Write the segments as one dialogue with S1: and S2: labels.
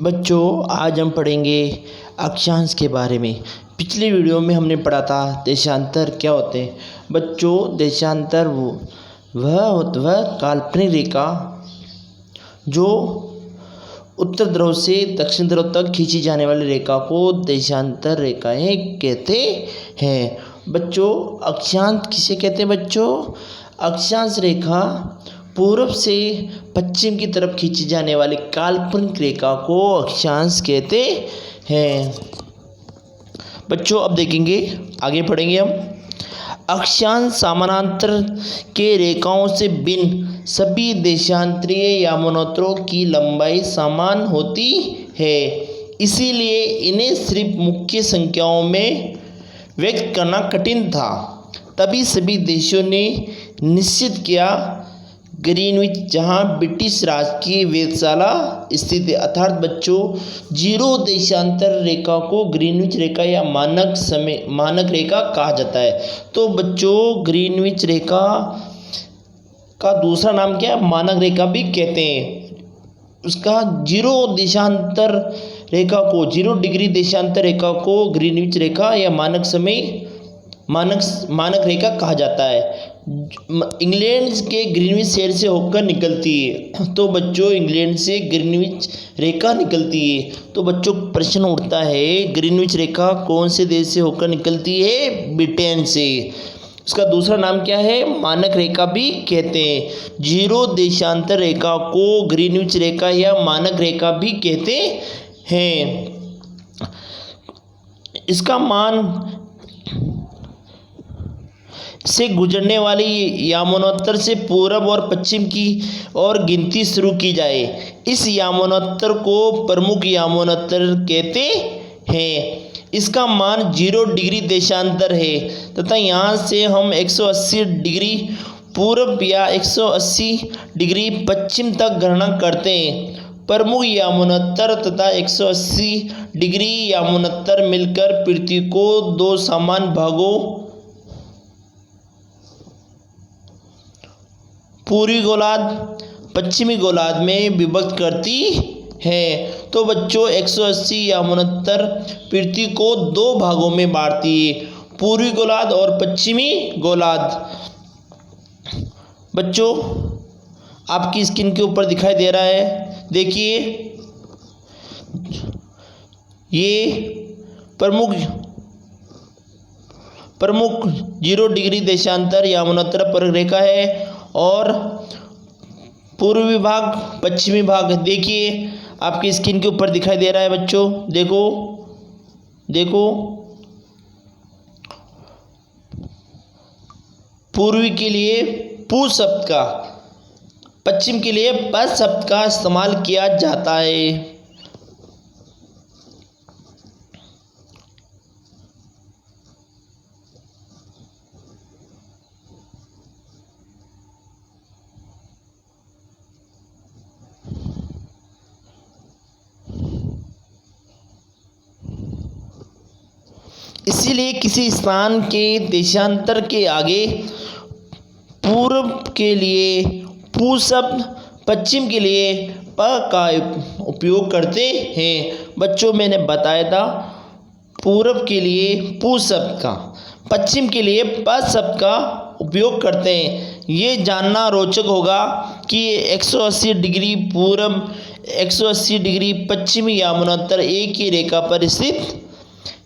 S1: बच्चों, आज हम पढ़ेंगे अक्षांश के बारे में। पिछले वीडियो में हमने पढ़ा था देशांतर क्या होते हैं। बच्चों, देशांतर वह काल्पनिक रेखा जो उत्तर ध्रुव से दक्षिण ध्रुव तक खींची जाने वाली रेखा को देशांतर रेखाएं कहते हैं। बच्चों, अक्षांश किसे कहते हैं? बच्चों, अक्षांश रेखा पूर्व से पश्चिम की तरफ खींची जाने वाली काल्पनिक रेखा को अक्षांश कहते हैं। बच्चों, अब देखेंगे, आगे पढ़ेंगे हम। अक्षांश समानांतर के रेखाओं से भिन्न सभी देशांतरीय यामानोत्तरों की लंबाई समान होती है, इसीलिए इन्हें सिर्फ मुख्य संख्याओं में व्यक्त करना कठिन था। तभी सभी देशों ने निश्चित किया ग्रीनविच, जहां ब्रिटिश राज की वेधशाला स्थित है। अर्थात बच्चों, जीरो देशांतर रेखा को ग्रीनविच रेखा या मानक रेखा कहा जाता है। तो बच्चों, ग्रीनविच रेखा का दूसरा नाम क्या है? मानक रेखा भी कहते हैं। उसका जीरो देशांतर रेखा को, 0 डिग्री देशांतर रेखा को ग्रीनविच रेखा या मानक रेखा कहा जाता है। इंग्लैंड के ग्रीनविच शहर से होकर निकलती है। तो बच्चों, इंग्लैंड से ग्रीनविच रेखा निकलती है। तो बच्चों, प्रश्न उठता है, ग्रीनविच रेखा कौन से देश से होकर निकलती है? ब्रिटेन से। उसका दूसरा नाम क्या है? मानक रेखा भी कहते हैं। जीरो देशांतर रेखा को ग्रीनविच रेखा या मानक रेखा भी कहते हैं। इसका मान से गुजरने वाली यामानोत्तर से पूर्व और पश्चिम की ओर गिनती शुरू की जाए। इस यामानोत्तर को प्रमुख यामानोत्तर कहते हैं। इसका मान 0 डिग्री देशांतर है तथा यहाँ से हम 180 डिग्री पूर्व या 180 डिग्री पश्चिम तक गणना करते हैं। प्रमुख यामानोत्तर तथा 180 डिग्री यामानोत्तर मिलकर पृथ्वी को 2 समान भागों, पूर्वी गोलार्ध, पश्चिमी गोलार्ध में विभक्त करती है। तो बच्चों, 180 यामानोत्तर पृथ्वी को 2 भागों में बांटती है, पूर्वी गोलार्ध और पश्चिमी गोलार्ध। बच्चों, आपकी स्क्रीन के ऊपर दिखाई दे रहा है, देखिए, ये प्रमुख 0 डिग्री देशांतर यामानोत्तर पर रेखा है और पूर्वी भाग, पश्चिमी भाग देखिए आपकी स्क्रीन के ऊपर दिखाई दे रहा है। बच्चों, देखो, पूर्वी के लिए पू शब्द का, पश्चिम के लिए पश शब्द का इस्तेमाल किया जाता है। इसीलिए किसी स्थान के देशांतर के आगे पूर्व के लिए पू शब्द, पश्चिम के लिए प का उपयोग करते हैं। बच्चों, मैंने बताया था पूर्व के लिए पू शब्द का, पश्चिम के लिए प शब्द का उपयोग करते हैं। ये जानना रोचक होगा कि 180 डिग्री पूर्व, 180 डिग्री पश्चिमी यामानोत्तर एक ही रेखा पर स्थित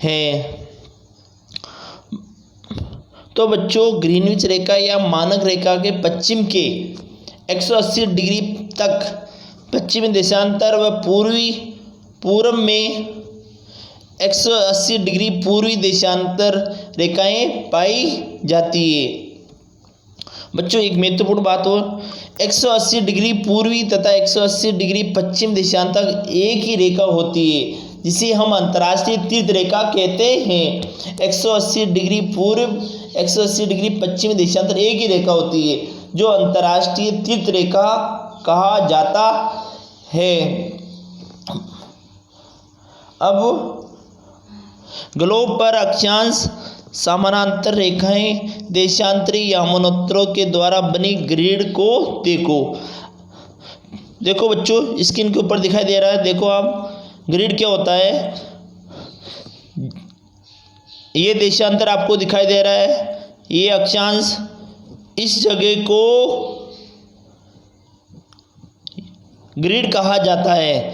S1: हैं। तो बच्चों, ग्रीनविच रेखा या मानक रेखा के पश्चिम के 180 डिग्री तक पश्चिमी देशांतर व पूर्व में 180 डिग्री पूर्वी देशांतर रेखाएं पाई जाती है। बच्चों, एक महत्वपूर्ण बात और 180 डिग्री पूर्वी तथा 180 डिग्री पश्चिम देशांतर एक ही रेखा होती है, जिसे हम अंतर्राष्ट्रीय तीर्थ रेखा कहते हैं। 180 डिग्री पूर्व, 180 डिग्री पश्चिमी देशांतर एक ही रेखा होती है, जो अंतर्राष्ट्रीय तीर्थ रेखा कहा जाता है। अब ग्लोब पर अक्षांश समानांतर रेखाएं देशांतरी यामानोत्तरों के द्वारा बनी ग्रिड को देखो बच्चों, स्क्रीन के ऊपर दिखाई दे रहा है, देखो आप, ग्रिड क्या होता है? ये देशांतर आपको दिखाई दे रहा है, ये अक्षांश, इस जगह को ग्रिड कहा जाता है।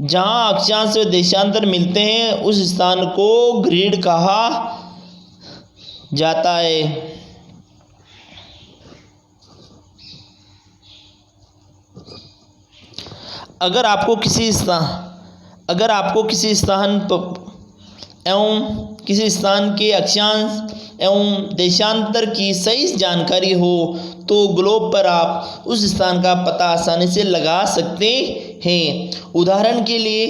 S1: जहाँ अक्षांश व देशांतर मिलते हैं उस स्थान को ग्रिड कहा जाता है। अगर आपको किसी स्थान एवं किसी स्थान के अक्षांश एवं देशांतर की सही जानकारी हो तो ग्लोब पर आप उस स्थान का पता आसानी से लगा सकते हैं। उदाहरण के लिए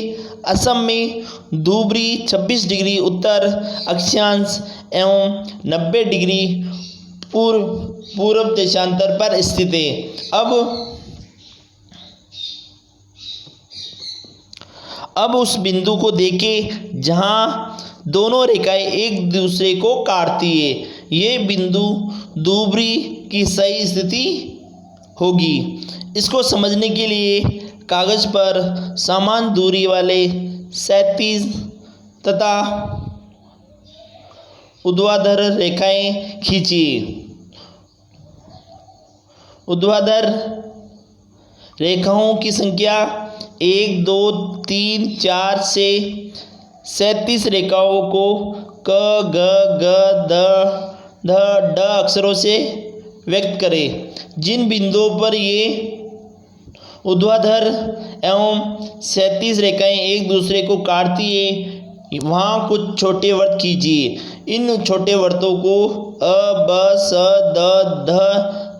S1: असम में धुबरी 26 डिग्री उत्तर अक्षांश एवं 90 डिग्री पूर्व देशांतर पर स्थित है। अब उस बिंदु को देखें जहां दोनों रेखाएं एक दूसरे को काटती है। ये बिंदु धुबरी की सही स्थिति होगी। इसको समझने के लिए कागज पर समान दूरी वाले क्षैतिज तथा ऊर्ध्वाधर रेखाएं खींचिए। ऊर्ध्वाधर रेखाओं की संख्या 1 2 3 4 से 37 रेखाओं को क ग ग द ढ अक्षरों से व्यक्त करें। जिन बिंदुओं पर ये ऊर्ध्वाधर एवं 37 रेखाएं एक दूसरे को काटती है वहाँ कुछ छोटे वर्त कीजिए। इन छोटे वर्तों को अ ब स द ध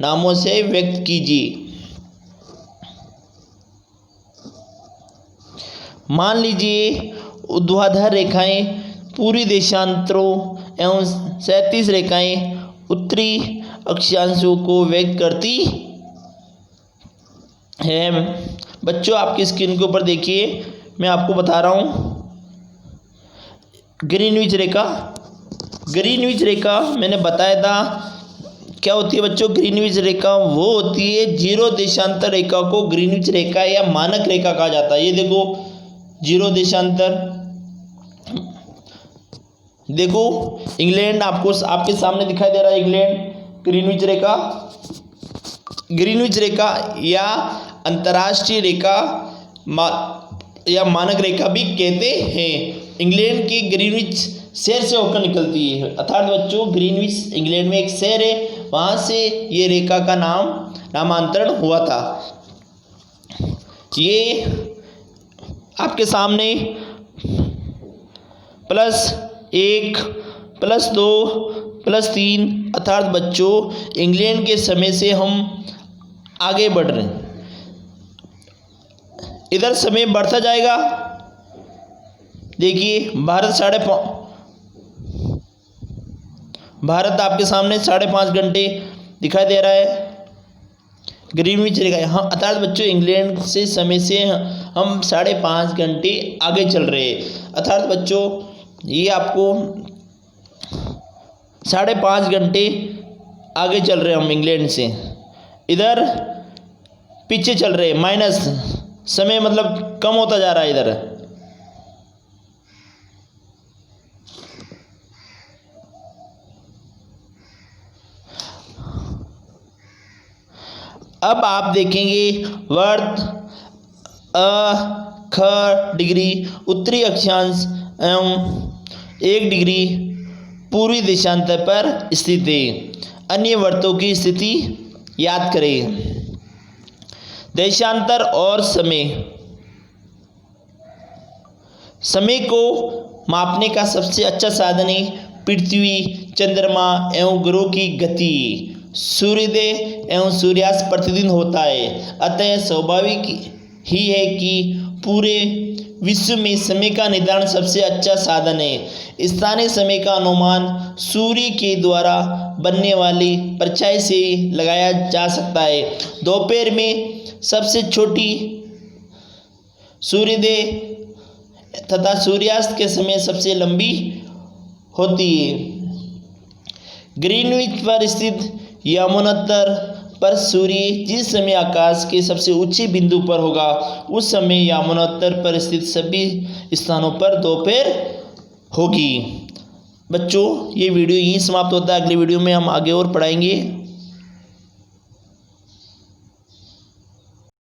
S1: नामों से व्यक्त कीजिए। मान लीजिए ऊर्ध्वाधर रेखाएं पूर्वी देशांतरों एवं 37 रेखाएं उत्तरी अक्षांशों को व्यक्त करती है। बच्चों आपकी स्क्रीन के ऊपर देखिए, मैं आपको बता रहा हूँ ग्रीनविच रेखा मैंने बताया था क्या होती है बच्चों। ग्रीनविच रेखा वो होती है जीरो देशांतर रेखा को ग्रीनविच रेखा या मानक रेखा कहा जाता है। ये देखो जीरो देशांतर, देखो इंग्लैंड आपके सामने दिखाई दे रहा है इंग्लैंड। ग्रीनविच रेखा या अंतर्राष्ट्रीय रेखा या मानक रेखा भी कहते हैं। इंग्लैंड की ग्रीनविच शहर से होकर निकलती है। अर्थात बच्चों ग्रीनविच इंग्लैंड में एक शहर है, वहाँ से ये रेखा का नामांतरण हुआ था। ये आपके सामने +1 +2 +3 अर्थात बच्चों इंग्लैंड के समय से हम आगे बढ़ रहे हैं। इधर समय बढ़ता जाएगा। देखिए भारत आपके सामने 5.5 घंटे दिखाई दे रहा है। ग्रीनविच रेखा हाँ अर्थात बच्चों इंग्लैंड से समय से हम 5.5 घंटे आगे चल रहे हैं। अर्थात बच्चों ये आपको 5.5 घंटे आगे चल रहे हैं हम इंग्लैंड से। इधर पीछे चल रहे हैं, माइनस समय मतलब कम होता जा रहा है इधर। अब आप देखेंगे वर्त ख डिग्री उत्तरी अक्षांश एवं 1 डिग्री पूर्वी देशांतर पर स्थित है। अन्य वर्तों की स्थिति याद करें। देशांतर और समय को मापने का सबसे अच्छा साधन है पृथ्वी, चंद्रमा एवं ग्रहों की गति। सूर्योदय एवं सूर्यास्त प्रतिदिन होता है, अतः स्वाभाविक ही है कि पूरे विश्व में समय का निर्धारण सबसे अच्छा साधन है। स्थानीय समय का अनुमान सूर्य के द्वारा बनने वाली परछाई से लगाया जा सकता है। दोपहर में सबसे छोटी सूर्योदय तथा सूर्यास्त के समय सबसे लंबी होती है। ग्रीनविच पर स्थित यमुनोत्तर पर सूर्य जिस समय आकाश के सबसे ऊंचे बिंदु पर होगा उस समय यमुनोत्तर पर स्थित सभी स्थानों पर दोपहर होगी। बच्चों ये वीडियो यहीं समाप्त होता है। अगले वीडियो में हम आगे और पढ़ाएंगे।